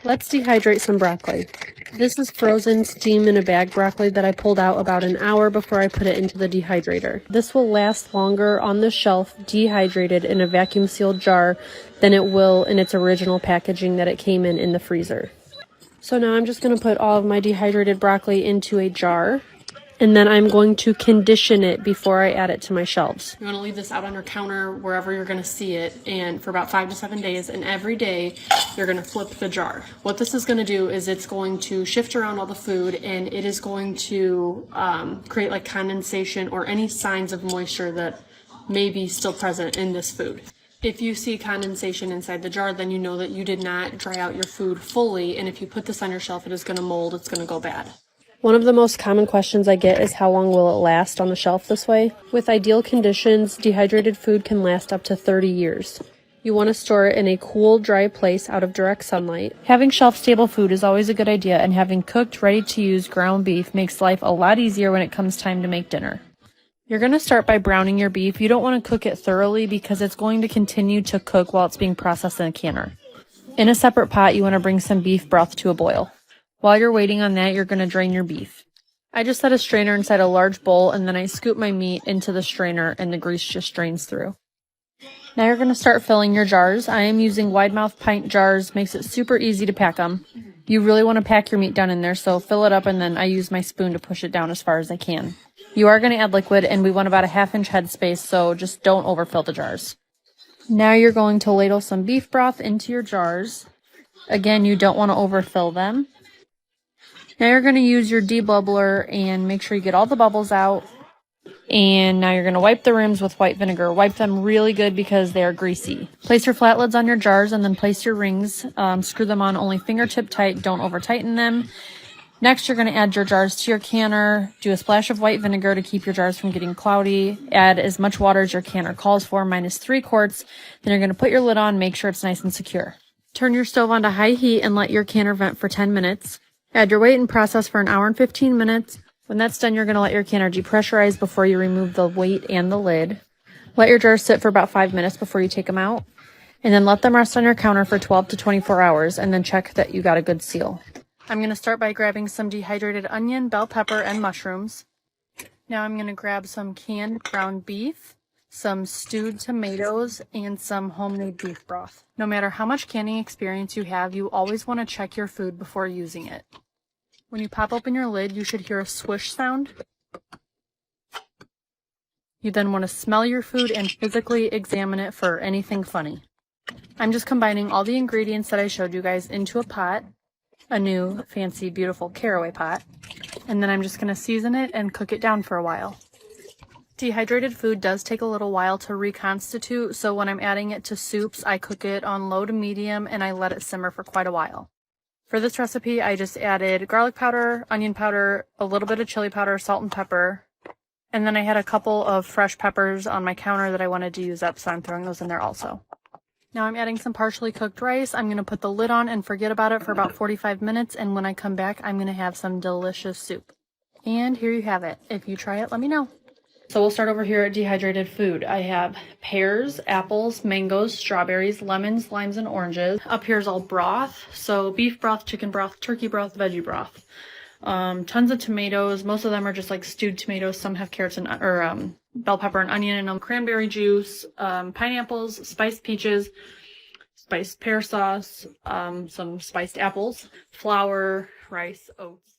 Let's dehydrate some broccoli. This is frozen steam in a bag broccoli that I pulled out about an hour before I put it into the dehydrator. This will last longer on the shelf dehydrated in a vacuum sealed jar than it will in its original packaging that it came in the freezer. So now I'm just going to put all of my dehydrated broccoli into a jar, and then I'm going to condition it before I add it to my shelves. You want to leave this out on your counter wherever you're going to see it, and for about 5 to 7 days, and every day you're going to flip the jar. What this is going to do is it's going to shift around all the food, and it is going to create like condensation or any signs of moisture that may be still present in this food. If you see condensation inside the jar, then you know that you did not dry out your food fully, and if you put this on your shelf, it is going to mold, it's going to go bad. One of the most common questions I get is how long will it last on the shelf this way? With ideal conditions, dehydrated food can last up to 30 years. You want to store it in a cool, dry place out of direct sunlight. Having shelf-stable food is always a good idea, and having cooked, ready-to-use ground beef makes life a lot easier when it comes time to make dinner. You're going to start by browning your beef. You don't want to cook it thoroughly because it's going to continue to cook while it's being processed in a canner. In a separate pot, you want to bring some beef broth to a boil. While you're waiting on that, you're going to drain your beef. I just set a strainer inside a large bowl, and then I scoop my meat into the strainer, and the grease just drains through. Now you're going to start filling your jars. I am using wide-mouth pint jars. Makes it super easy to pack them. You really want to pack your meat down in there, so fill it up, and then I use my spoon to push it down as far as I can. You are going to add liquid, and we want about a ½ inch head space, so just don't overfill the jars. Now you're going to ladle some beef broth into your jars. Again, you don't want to overfill them. Now you're going to use your debubbler and make sure you get all the bubbles out. And now you're going to wipe the rims with white vinegar. Wipe them really good because they are greasy. Place your flat lids on your jars and then place your rings. Screw them on only fingertip tight. Don't over tighten them. Next, you're going to add your jars to your canner. Do a splash of white vinegar to keep your jars from getting cloudy. Add as much water as your canner calls for, -3 quarts. Then you're going to put your lid on. Make sure it's nice and secure. Turn your stove on to high heat and let your canner vent for 10 minutes. Add your weight and process for 1 hour and 15 minutes. When that's done, you're going to let your canner depressurize before you remove the weight and the lid. Let your jars sit for about 5 minutes before you take them out. And then let them rest on your counter for 12 to 24 hours and then check that you got a good seal. I'm going to start by grabbing some dehydrated onion, bell pepper, and mushrooms. Now I'm going to grab some canned ground beef, some stewed tomatoes, and some homemade beef broth. No matter how much canning experience you have, you always want to check your food before using it. When you pop open your lid, you should hear a swish sound. You then want to smell your food and physically examine it for anything funny. I'm just combining all the ingredients that I showed you guys into a pot, a new fancy beautiful caraway pot, and then I'm just going to season it and cook it down for a while. Dehydrated food does take a little while to reconstitute, so when I'm adding it to soups, I cook it on low to medium and I let it simmer for quite a while. For this recipe, I just added garlic powder, onion powder, a little bit of chili powder, salt and pepper, and then I had a couple of fresh peppers on my counter that I wanted to use up, so I'm throwing those in there also. Now I'm adding some partially cooked rice. I'm going to put the lid on and forget about it for about 45 minutes, and when I come back, I'm going to have some delicious soup. And here you have it. If you try it, let me know. So we'll start over here at dehydrated food. I have pears, apples, mangoes, strawberries, lemons, limes, and oranges. Up here is all broth. So beef broth, chicken broth, turkey broth, veggie broth. Tons of tomatoes. Most of them are just like stewed tomatoes. Some have carrots and bell pepper and onion in them. Cranberry juice, pineapples, spiced peaches, spiced pear sauce, some spiced apples, flour, rice, oats.